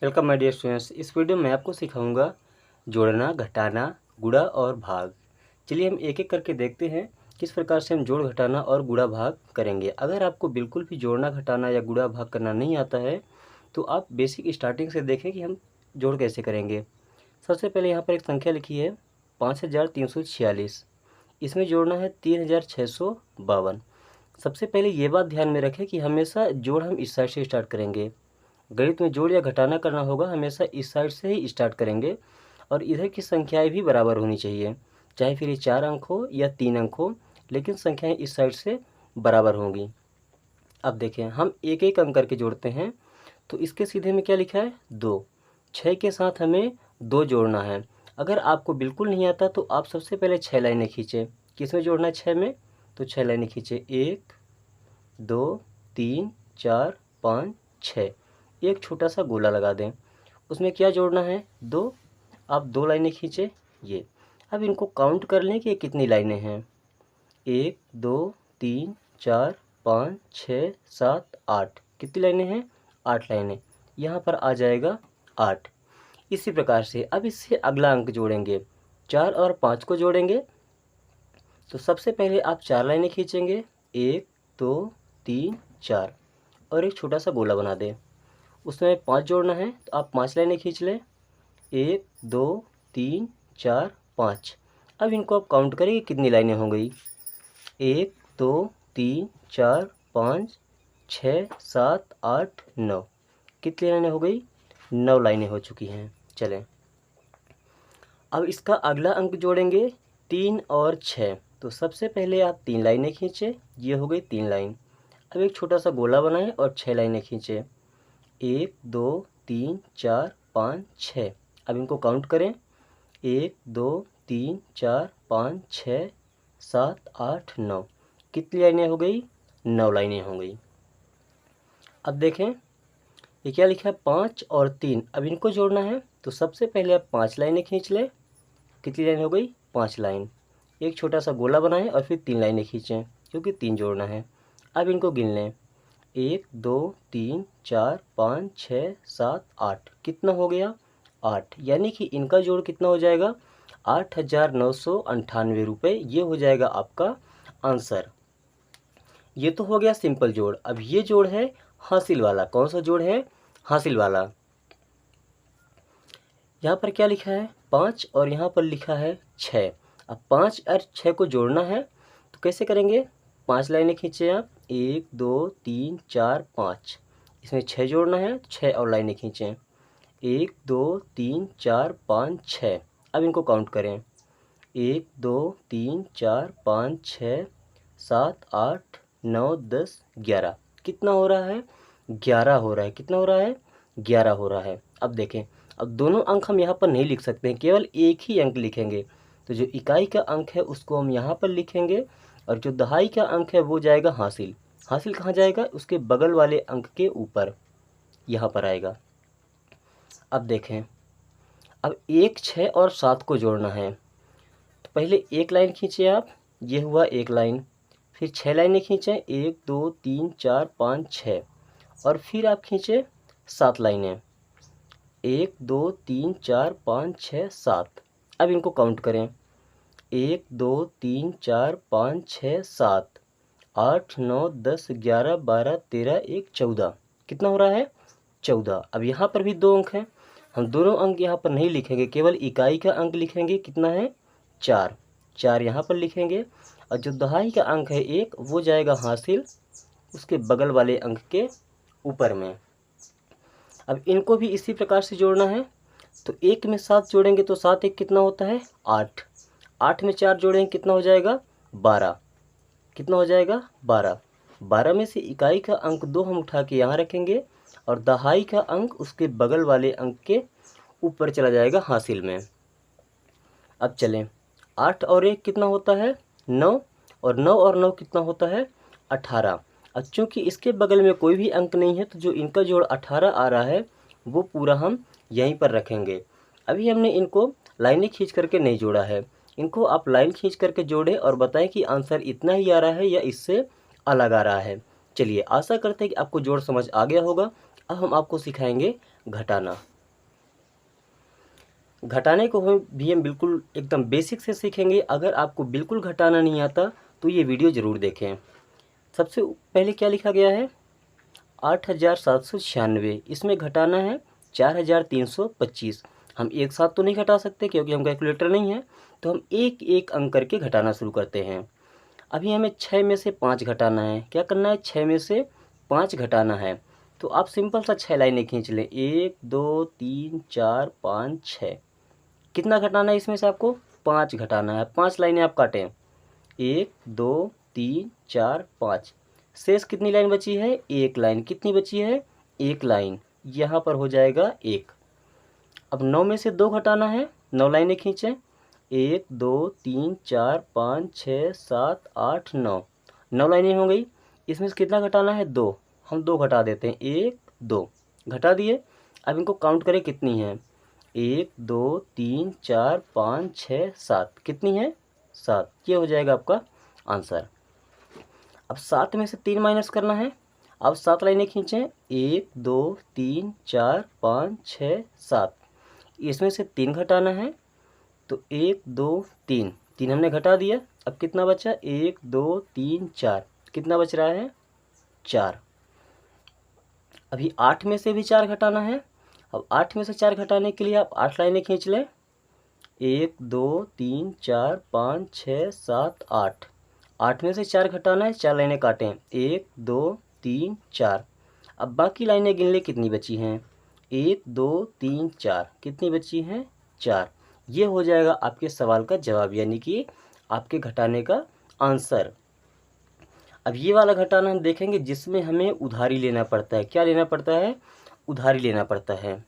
Welcome my dear students. इस video में आपको सिखाऊंगा जोड़ना, घटाना, गुणा और भाग। चलिए हम एक एक करके देखते हैं किस प्रकार से हम जोड़, घटाना और गुणा भाग करेंगे। अगर आपको बिल्कुल भी जोड़ना, घटाना या गुणा भाग करना नहीं आता है तो आप बेसिक स्टार्टिंग से देखें कि हम जोड़ कैसे करेंगे। सबसे पहले यहाँ पर एक संख्या लिखी है 5346। इसमें जोड़ना है 3652। सबसे पहले ये बात ध्यान में रखें कि हमेशा जोड़ हम इस साइड से स्टार्ट करेंगे। गणित में जोड़ या घटाना करना होगा हमेशा इस साइड से ही स्टार्ट करेंगे और इधर की संख्याएं भी बराबर होनी चाहिए, चाहे फिर ये 4 अंक हो या 3 अंक हो, लेकिन संख्याएं इस साइड से बराबर होंगी। अब देखें हम एक एक अंक करके जोड़ते हैं। तो इसके सीधे में क्या लिखा है 2। 6 के साथ हमें 2 जोड़ना है। अगर आपको बिल्कुल नहीं आता तो आप सबसे पहले 6 लाइनें खींचें। किस में जोड़ना है 6 में? तो 6 लाइनें खींचे, 1 2 3 4 5 6। एक छोटा सा गोला लगा दें, उसमें क्या जोड़ना है 2। आप 2 लाइनें खींचे ये। अब इनको काउंट कर लें कि ये कितनी लाइनें हैं। 1 2 3 4 5 6 7 8। कितनी लाइनें हैं? 8 लाइनें। यहाँ पर आ जाएगा 8। इसी प्रकार से अब इससे अगला अंक जोड़ेंगे, 4 और 5 को जोड़ेंगे। तो सबसे पहले आप 4 लाइनें खींचेंगे, 1 2 3 4 और एक छोटा सा गोला बना दें। उसमें 5 जोड़ना है तो आप 5 लाइनें खींच लें, 1 2 3 4 5। अब इनको आप काउंट करेंगे कितनी लाइनें हो गई। 1 2 3 4 5 6 7 8 9। कितनी लाइनें हो गई? 9 लाइनें हो चुकी हैं। चलें अब इसका अगला अंक जोड़ेंगे 3 और 6। तो सबसे पहले आप 3 लाइनें खींचे, ये हो गई 3 लाइन। अब एक छोटा सा गोला बनाएं और 6 लाइनें खींचे, 1 2 3 4 5 6। अब इनको काउंट करें, 1 2 3 4 5 6 7 8 9। कितनी लाइनें हो गई? 9 लाइनें हो गई। अब देखें ये क्या लिखा है 5 और 3। अब इनको जोड़ना है तो सबसे पहले आप 5 लाइनें खींच लें। कितनी लाइन हो गई? 5 लाइन। एक छोटा सा गोला बनाएं और फिर 3 लाइनें खींचें क्योंकि 3 जोड़ना है। अब इनको गिन लें, 1 2 3 4 5 6 7 8। कितना हो गया? 8। यानी कि इनका जोड़ कितना हो जाएगा? 8,998 रुपये। ये हो जाएगा आपका आंसर। ये तो हो गया सिंपल जोड़। अब ये जोड़ है हासिल वाला। कौन सा जोड़ है? हासिल वाला। यहाँ पर क्या लिखा है 5 और यहाँ पर लिखा है 6। अब 5 और 6 को जोड़ना है तो कैसे करेंगे? 5 लाइनें खींचे आप, 1 2 3 4 5। इसमें 6 जोड़ना है तो 6 और लाइनें खींचें, 1 2 3 4 5 6। अब इनको काउंट करें, 1 2 3 4 5 6 7 8 9 10 11। कितना हो रहा है? 11 हो रहा है। कितना हो रहा है? 11 हो रहा है। अब देखें, अब दोनों अंक हम यहाँ पर नहीं लिख सकते हैं, केवल एक ही अंक लिखेंगे। तो जो इकाई का अंक है उसको हम यहाँ पर लिखेंगे और जो दहाई का अंक है वो जाएगा हासिल। हासिल कहाँ जाएगा? उसके बगल वाले अंक के ऊपर, यहाँ पर आएगा। अब देखें, अब 1 6 और 7 को जोड़ना है तो पहले एक लाइन खींचे आप, ये हुआ एक लाइन। फिर 6 लाइनें खींचें, 1 2 3 4 5 6। और फिर आप खींचे 7 लाइनें, 1 2 3 4 5 6 7। अब इनको काउंट करें, 1 2 3 4 5 6 7 8 9 10 11 12 13 1 14। कितना हो रहा है? 14। अब यहाँ पर भी 2 अंक हैं, हम दोनों अंक यहाँ पर नहीं लिखेंगे, केवल इकाई का अंक लिखेंगे। कितना है? 4। 4 यहाँ पर लिखेंगे और जो दहाई का अंक है 1 वो जाएगा हासिल, उसके बगल वाले अंक के ऊपर में। अब इनको भी इसी प्रकार से जोड़ना है तो 1 में 7 जोड़ेंगे तो 7 1 कितना होता है? 8। 8 में 4 जोड़ेंगे कितना हो जाएगा? 12। कितना हो जाएगा? 12। 12 में से इकाई का अंक 2 हम उठा के यहाँ रखेंगे और दहाई का अंक उसके बगल वाले अंक के ऊपर चला जाएगा हासिल में। अब चलें, 8 और 1 कितना होता है? 9। और 9 और 9 कितना होता है? 18। अब चूँकि इसके बगल में कोई भी अंक नहीं है तो जो इनका जोड़ 18 आ रहा है वो पूरा हम यहीं पर रखेंगे। अभी हमने इनको लाइनें खींच करके नहीं जोड़ा है, इनको आप लाइन खींच करके जोड़ें और बताएं कि आंसर इतना ही आ रहा है या इससे अलग आ रहा है। चलिए आशा करते हैं कि आपको जोड़ समझ आ गया होगा। अब हम आपको सिखाएंगे घटाना। घटाने को भी हम बिल्कुल एकदम बेसिक से सीखेंगे। अगर आपको बिल्कुल घटाना नहीं आता तो ये वीडियो ज़रूर देखें। सबसे पहले क्या लिखा गया है, 8796। इसमें घटाना है 4325। हम एक साथ तो नहीं घटा सकते क्योंकि हम कैलकुलेटर नहीं है, तो हम एक एक अंक करके घटाना शुरू करते हैं। अभी हमें 6 में से 5 घटाना है। क्या करना है, 6 में से 5 घटाना है। तो आप सिंपल सा 6 लाइनें खींच लें, 1 2 3 4 5 6। कितना घटाना है इसमें से आपको, 5 घटाना है। 5 लाइनें आप काटें, 1 2 3 4 5। शेष कितनी लाइन बची है, एक लाइन। कितनी बची है, एक लाइन। यहाँ पर हो जाएगा 1। अब 9 में से 2 घटाना है। 9 लाइनें खींचें, 1 2 3 4 5 6 7 8 9। 9 लाइनें हो गई। इसमें से कितना घटाना है, 2। हम 2 घटा देते हैं, 1 2 घटा दिए। अब इनको काउंट करें कितनी है, 1 2 3 4 5 6 7। कितनी है, 7। ये हो जाएगा आपका आंसर। अब 7 में से 3 माइनस करना है। अब 7 लाइनें खींचें, 1 2 3 4 5 6 7। इसमें से 3 घटाना है। तो 1 2 3, 3 हमने घटा दिया। अब कितना बचा, 1 2 3 4। कितना बच रहा है, 4। अभी 8 में से भी 4 घटाना है। अब 8 में से 4 घटाने के लिए आप 8 लाइनें खींच लें, 1 2 3 4 5 6 7 8। 8 में से 4 घटाना है, 4 लाइनें काटें, 1 2 3 4। अब बाकी लाइनें गिन ले कितनी बची हैं, 1 2 3 4। कितनी बची हैं, 4। ये हो जाएगा आपके सवाल का जवाब, यानी कि आपके घटाने का आंसर। अब ये वाला घटाना हम देखेंगे जिसमें हमें उधारी लेना पड़ता है। क्या लेना पड़ता है, उधारी लेना पड़ता है।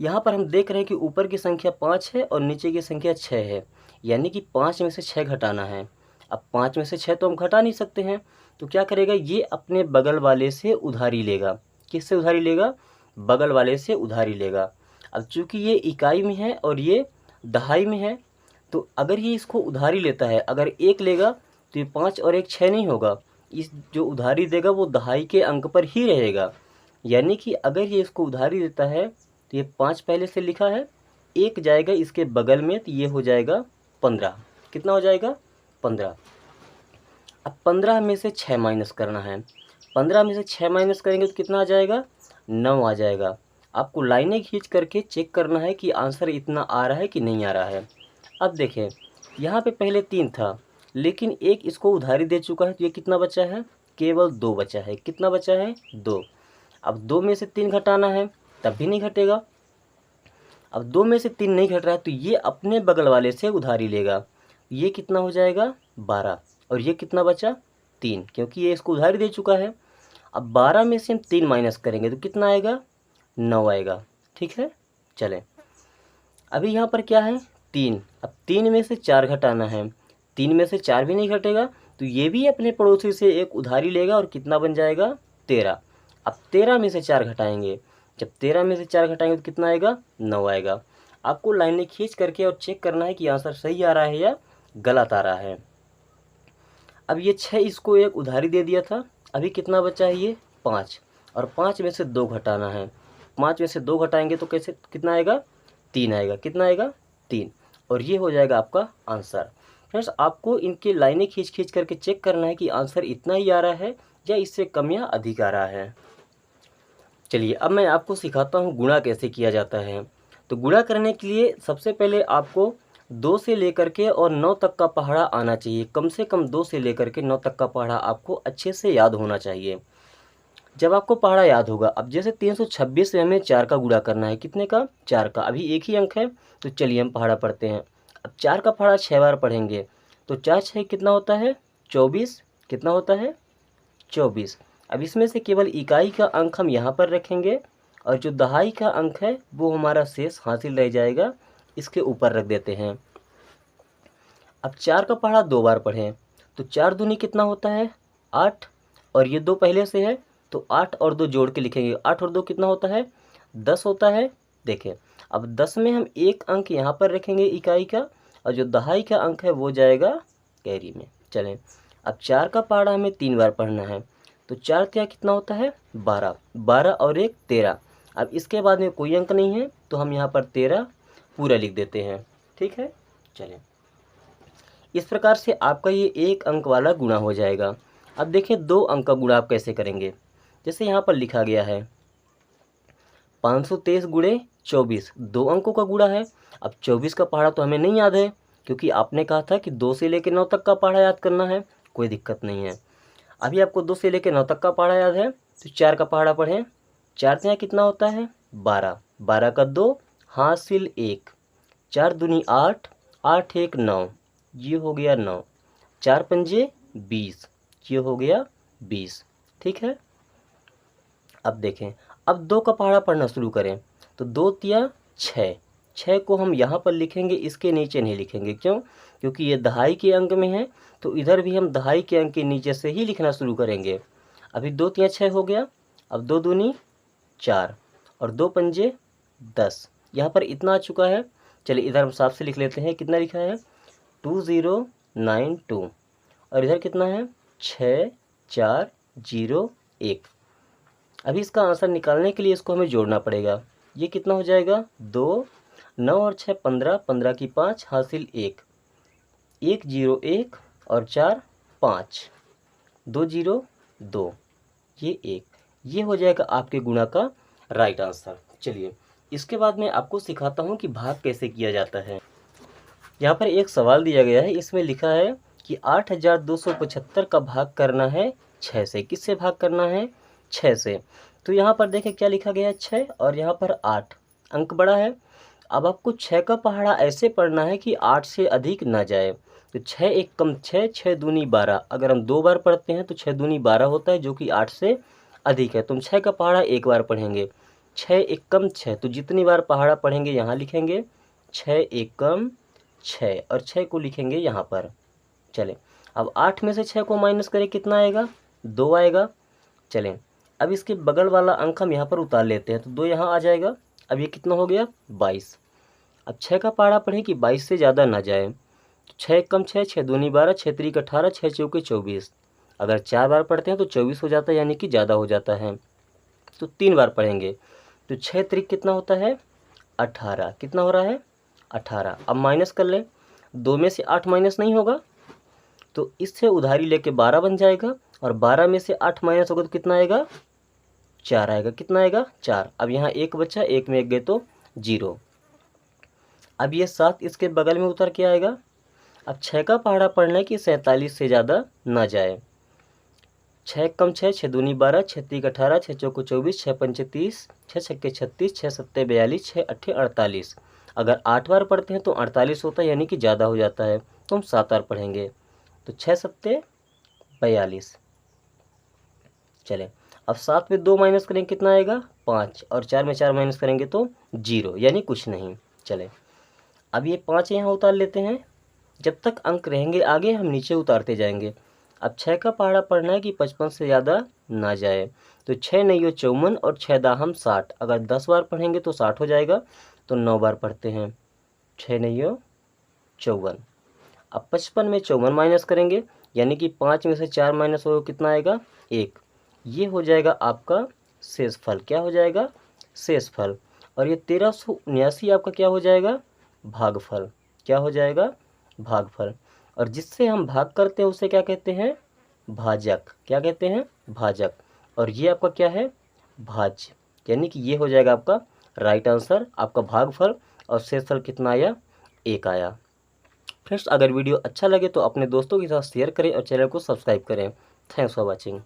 यहाँ पर हम देख रहे हैं कि ऊपर की संख्या 5 है और नीचे की संख्या 6 है, यानी कि 5 में से 6 घटाना है। अब 5 में से 6 तो हम घटा नहीं सकते हैं, तो क्या करेगा, ये अपने बगल वाले से उधारी लेगा। किससे उधारी लेगा, बगल वाले से उधारी लेगा। अब चूंकि ये इकाई में है और ये दहाई में है, तो अगर ये इसको उधारी लेता है, अगर 1 लेगा तो ये 5 और 1 6 नहीं होगा। इस जो उधारी देगा वो दहाई के अंक पर ही रहेगा। यानी कि अगर ये इसको उधारी देता है तो ये 5 पहले से लिखा है, 1 जाएगा इसके बगल में, तो ये हो जाएगा 15। कितना हो जाएगा, 15। अब 15 में से 6 माइनस करना है। 15 में से 6 माइनस करेंगे तो कितना आ जाएगा, 9 आ जाएगा। आपको लाइनें खींच करके चेक करना है कि आंसर इतना आ रहा है कि नहीं आ रहा है। अब देखें, यहाँ पे पहले 3 था, लेकिन 1 इसको उधारी दे चुका है, तो ये कितना बचा है, केवल 2 बचा है। कितना बचा है, 2। अब 2 में से 3 घटाना है, तब भी नहीं घटेगा। अब 2 में से 3 नहीं घट रहा है, तो ये अपने बगल वाले से उधारी लेगा। ये कितना हो जाएगा, 12। और ये कितना बचा, 3, क्योंकि ये इसको उधारी दे चुका है। अब 12 में से हम 3 माइनस करेंगे तो कितना आएगा, 9 आएगा। ठीक है, चलें। अभी यहाँ पर क्या है, 3। अब 3 में से 4 घटाना है। 3 में से 4 भी नहीं घटेगा, तो ये भी अपने पड़ोसी से एक उधारी लेगा और कितना बन जाएगा, 13। अब 13 में से 4 घटाएंगे। जब 13 में से 4 घटाएंगे तो कितना आएगा, 9 आएगा। आपको लाइनें खींच करके और चेक करना है कि आंसर सही आ रहा है या गलत आ रहा है। अब ये 6 इसको एक उधारी दे दिया था। अभी कितना बचा है, ये 5। और 5 में से 2 घटाना है। 5 में से 2 घटाएंगे तो कैसे, कितना आएगा, 3 आएगा। कितना आएगा, 3। और ये हो जाएगा आपका आंसर। फ्रेंड्स, आपको इनके लाइनें खींच खींच करके चेक करना है कि आंसर इतना ही आ रहा है या इससे कम या अधिक आ रहा है। चलिए अब मैं आपको सिखाता हूँ गुणा कैसे किया जाता है। तो गुणा करने के लिए सबसे पहले आपको 2 से लेकर के और 9 तक का पहाड़ा आना चाहिए। कम से कम 2 से लेकर के 9 तक का पहाड़ा आपको अच्छे से याद होना चाहिए। जब आपको पहाड़ा याद होगा, अब जैसे 326 में हमें 4 का गुणा करना है। कितने का, 4 का। अभी एक ही अंक है, तो चलिए हम पहाड़ा पढ़ते हैं। अब 4 का पहाड़ा 6 बार पढ़ेंगे, तो 4 6 कितना होता है, 24। कितना होता है, 24। अब इसमें से केवल इकाई का अंक हम यहाँ पर रखेंगे और जो दहाई का अंक है वो हमारा शेष हासिल रह जाएगा, इसके ऊपर रख देते हैं। अब 4 का पहाड़ा 2 बार पढ़ें, तो 4 दूनी कितना होता है, 8। और ये 2 पहले से है, तो 8 और 2 जोड़ के लिखेंगे। 8 और 2 कितना होता है, 10 होता है। देखें, अब 10 में हम एक अंक यहाँ पर रखेंगे इकाई का, और जो दहाई का अंक है वो जाएगा कैरी में। चलें, अब 4 का पहाड़ा हमें 3 बार पढ़ना है, तो 4 तिया कितना होता है 12, 12 और 1 13। अब इसके बाद में कोई अंक नहीं है तो हम यहाँ पर 13 पूरा लिख देते हैं। ठीक है, चलें, इस प्रकार से आपका ये 1 अंक वाला गुणा हो जाएगा। अब देखिए 2 अंक का गुणा आप कैसे करेंगे। जैसे यहाँ पर लिखा गया है 523 गुणे 24, 2 अंकों का गुणा है। अब 24 का पहाड़ा तो हमें नहीं याद है, क्योंकि आपने कहा था कि 2 से लेकर 9 तक का पहाड़ा याद करना है। कोई दिक्कत नहीं है, अभी आपको 2 से लेकर 9 तक का पहाड़ा याद है, तो 4 का पहाड़ा पढ़ें। 4 तिया कितना होता है 12, 12 का 2 हासिल 1, 4 दूनी 8, 8 1 9, ये हो गया 9, 4 पंजे 20, ये हो गया 20। ठीक है, अब देखें, अब 2 का पहाड़ा पढ़ना शुरू करें। तो 2 तिया 6, 6 को हम यहाँ पर लिखेंगे, इसके नीचे नहीं लिखेंगे। क्यों? क्योंकि ये दहाई के अंक में है, तो इधर भी हम दहाई के अंक के नीचे से ही लिखना शुरू करेंगे। अभी 2 तिया 6 हो गया, अब 2 दूनी 4 और 2 पंजे 10, यहाँ पर इतना आ चुका है। चलिए इधर हम साफ से लिख लेते हैं, कितना लिखा है 2092, और इधर कितना है 6401। अभी इसका आंसर निकालने के लिए इसको हमें जोड़ना पड़ेगा। ये कितना हो जाएगा 2, 9 और 6 15, 15 की 5 हासिल 1, 1 0 1 और 4 5, 2 0 2, ये 1, ये हो जाएगा आपके गुणा का राइट आंसर। चलिए इसके बाद मैं आपको सिखाता हूँ कि भाग कैसे किया जाता है। यहाँ पर एक सवाल दिया गया है, इसमें लिखा है कि 8275 का भाग करना है 6 से। किससे भाग करना है 6 से। तो यहाँ पर देखें क्या लिखा गया है 6 और यहाँ पर 8, अंक बड़ा है। अब आपको 6 का पहाड़ा ऐसे पढ़ना है कि 8 से अधिक ना जाए। तो 6 1 कम 6, 6 दूनी 12, अगर हम 2 बार पढ़ते हैं तो 6 दूनी 12 होता है, जो कि 8 से अधिक है। तुम 6 का पहाड़ा 1 बार पढ़ेंगे, 6 1 कम 6, तो जितनी बार पहाड़ा पढ़ेंगे यहाँ लिखेंगे 6 1 कम 6 और 6 को लिखेंगे यहाँ पर। चलें, अब 8 में से 6 को माइनस करें, कितना आएगा 2 आएगा। चलें, अब इसके बगल वाला अंक हम यहाँ पर उतार लेते हैं, तो 2 यहाँ आ जाएगा। अब ये कितना हो गया 22। अब 6 का पहाड़ा पढ़ें कि 22 से ज़्यादा ना जाए। 6 कम 6, 6 दूनी 12, 6 3 18, 6 चौके 24। अगर 4 बार पढ़ते हैं तो 24 हो जाता है, यानी कि ज़्यादा हो जाता है। तो 3 बार पढ़ेंगे, तो 6 3 कितना होता है 18, कितना हो रहा है 18। अब माइनस कर लें, 2 में से 8 माइनस नहीं होगा, तो इससे उधारी लेके 12 बन जाएगा, और 12 में से 8 माइनस होगा तो कितना आएगा 4 आएगा। कितना आएगा 4। अब यहाँ 1 बचा, 1 में 1 गए तो 0। अब ये 7 इसके बगल में उतर के आएगा। अब 6 का पहाड़ा पढ़ना है कि 47 से ज़्यादा ना जाए। 6 कम 6, 6 दूनी 12, 6 3 18, 6 चौको 24, 6 पंचे 30, 6 छक्के 36, 6 सत्ते 42, 6 अट्ठे 48। अगर 8 बार पढ़ते हैं तो 48 होता है, यानी कि ज़्यादा हो जाता है, तो हम 7 बार पढ़ेंगे, तो 6 सत्ते 42। चलें, अब 7 में 2 माइनस करेंगे, कितना आएगा 5, और 4 में 4 माइनस करेंगे तो 0, यानी कुछ नहीं। चलें, अब ये 5 यहाँ उतार लेते हैं। जब तक अंक रहेंगे आगे हम नीचे उतारते जाएंगे। अब 6 का पहाड़ा पढ़ना है कि 55 से ज़्यादा ना जाए। तो 6 9 54 और 6 दाहम 60। अगर 10 बार पढ़ेंगे तो 60 हो जाएगा, तो 9 बार पढ़ते हैं, 6 9 54। अब 55 में 54 माइनस करेंगे, यानी कि 5 में से 4 माइनस हो कितना आएगा 1। ये हो जाएगा आपका शेषफल। क्या हो जाएगा शेषफल। और ये 1379 आपका क्या हो जाएगा भागफल। क्या हो जाएगा भागफल। और जिससे हम भाग करते हैं उसे क्या कहते हैं भाजक। क्या कहते हैं भाजक। और ये आपका क्या है भाज्य, यानी कि ये हो जाएगा आपका राइट आंसर। आपका भागफल और शेषफल कितना आया 1 आया। फ्रेंड्स, अगर वीडियो अच्छा लगे तो अपने दोस्तों के साथ शेयर करें और चैनल को सब्सक्राइब करें। Thanks for watching.